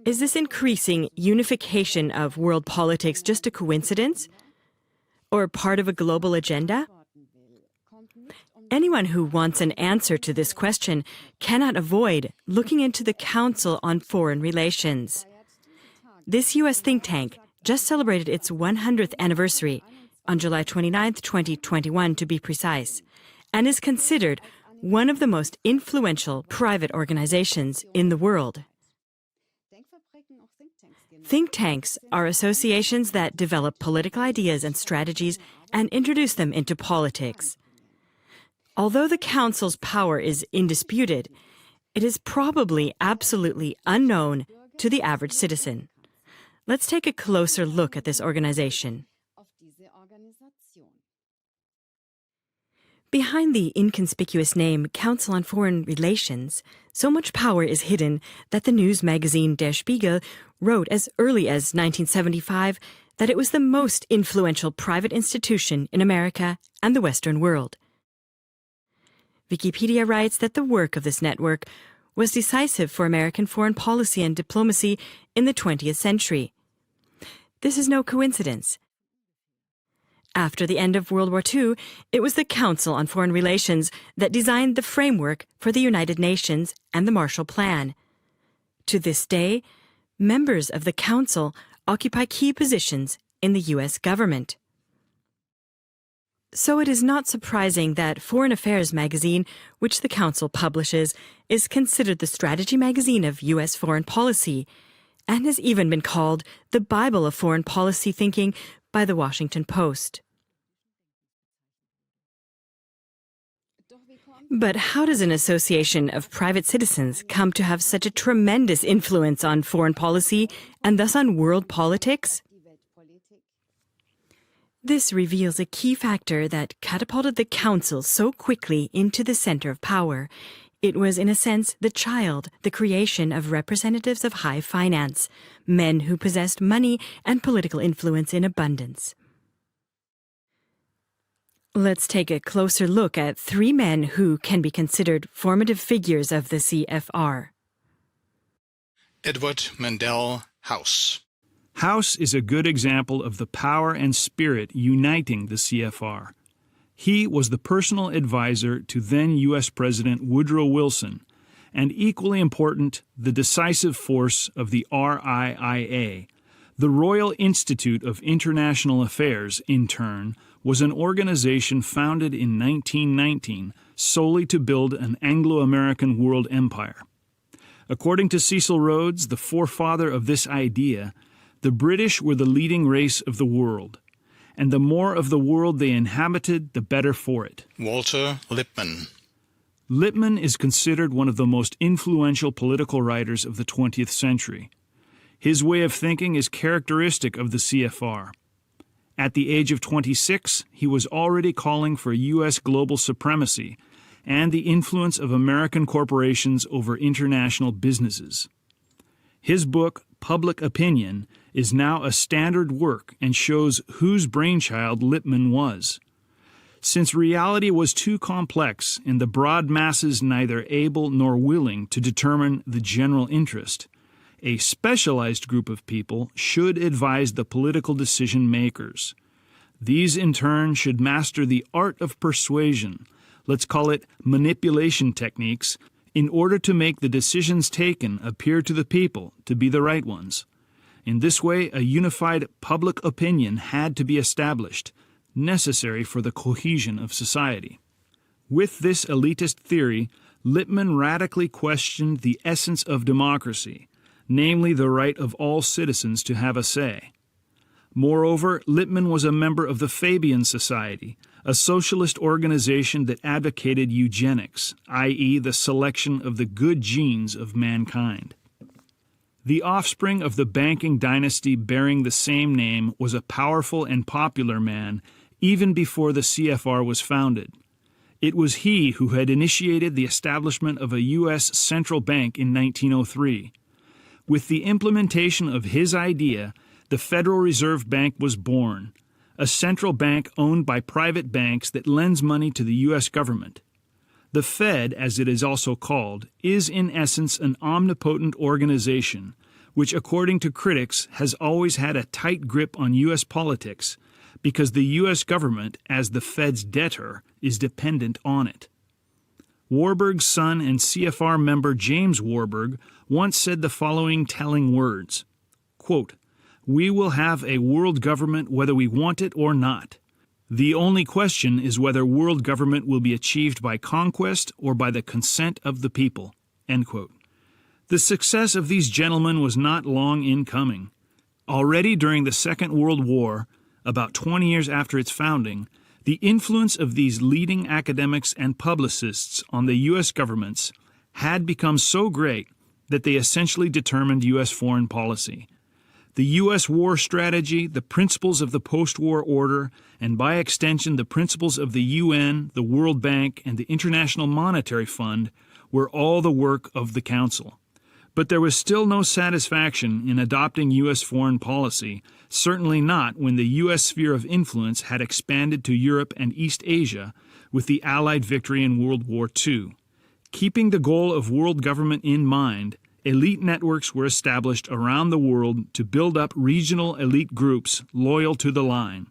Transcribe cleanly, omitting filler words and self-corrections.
Is this increasing unification of world politics just a coincidence? Or part of a global agenda? Anyone who wants an answer to this question cannot avoid looking into the Council on Foreign Relations. This U.S. think tank just celebrated its 100th anniversary on July 29, 2021 to be precise, and is considered one of the most influential private organizations in the world. Think tanks are associations that develop political ideas and strategies and introduce them into politics. Although the Council's power is indisputed, it is probably absolutely unknown to the average citizen. Let's take a closer look at this organization. Behind the inconspicuous name Council on Foreign Relations, so much power is hidden that the news magazine Der Spiegel wrote as early as 1975 that it was the most influential private institution in America and the Western world. Wikipedia writes that the work of this network was decisive for American foreign policy and diplomacy in the 20th century. This is no coincidence. After the end of World War II, it was the Council on Foreign Relations that designed the framework for the United Nations and the Marshall Plan. To this day, members of the Council occupy key positions in the U.S. government. So it is not surprising that Foreign Affairs magazine, which the Council publishes, is considered the strategy magazine of U.S. foreign policy, and has even been called the Bible of foreign policy thinking by the Washington Post. But how does an association of private citizens come to have such a tremendous influence on foreign policy and thus on world politics? This reveals a key factor that catapulted the Council so quickly into the center of power. It was, in a sense, the creation of representatives of high finance, men who possessed money and political influence in abundance. Let's take a closer look at three men who can be considered formative figures of the CFR. Edward Mandell House. House is a good example of the power and spirit uniting the CFR. He was the personal advisor to then U.S. President Woodrow Wilson, and equally important, the decisive force of the RIIA. The Royal Institute of International Affairs, in turn, was an organization founded in 1919 solely to build an Anglo-American world empire. According to Cecil Rhodes, the forefather of this idea, the British were the leading race of the world, and the more of the world they inhabited, the better for it. Walter Lippmann. Lippmann is considered one of the most influential political writers of the 20th century. His way of thinking is characteristic of the CFR. At the age of 26, he was already calling for U.S. global supremacy and the influence of American corporations over international businesses. His book, Public Opinion, is now a standard work and shows whose brainchild Lippmann was. Since reality was too complex and the broad masses neither able nor willing to determine the general interest, a specialized group of people should advise the political decision makers. These, in turn, should master the art of persuasion, let's call it manipulation techniques, in order to make the decisions taken appear to the people to be the right ones. In this way, a unified public opinion had to be established, necessary for the cohesion of society. With this elitist theory, Lippmann radically questioned the essence of democracy, namely the right of all citizens to have a say. Moreover, Lippmann was a member of the Fabian Society, a socialist organization that advocated eugenics, i.e., the selection of the good genes of mankind. The offspring of the banking dynasty bearing the same name was a powerful and popular man even before the CFR was founded. It was he who had initiated the establishment of a U.S. central bank in 1903. With the implementation of his idea, the Federal Reserve Bank was born, a central bank owned by private banks that lends money to the U.S. government. The Fed, as it is also called, is in essence an omnipotent organization, which according to critics has always had a tight grip on U.S. politics because the U.S. government, as the Fed's debtor, is dependent on it. Warburg's son and CFR member James Warburg once said the following telling words, quote, "We will have a world government whether we want it or not. The only question is whether world government will be achieved by conquest or by the consent of the people." End quote. The success of these gentlemen was not long in coming. Already during the Second World War, about 20 years after its founding, the influence of these leading academics and publicists on the U.S. governments had become so great that they essentially determined U.S. foreign policy. The U.S. war strategy, the principles of the post-war order, and by extension the principles of the UN, the World Bank, and the International Monetary Fund were all the work of the Council. But there was still no satisfaction in adopting U.S. foreign policy, certainly not when the U.S. sphere of influence had expanded to Europe and East Asia with the Allied victory in World War II. Keeping the goal of world government in mind, elite networks were established around the world to build up regional elite groups loyal to the line.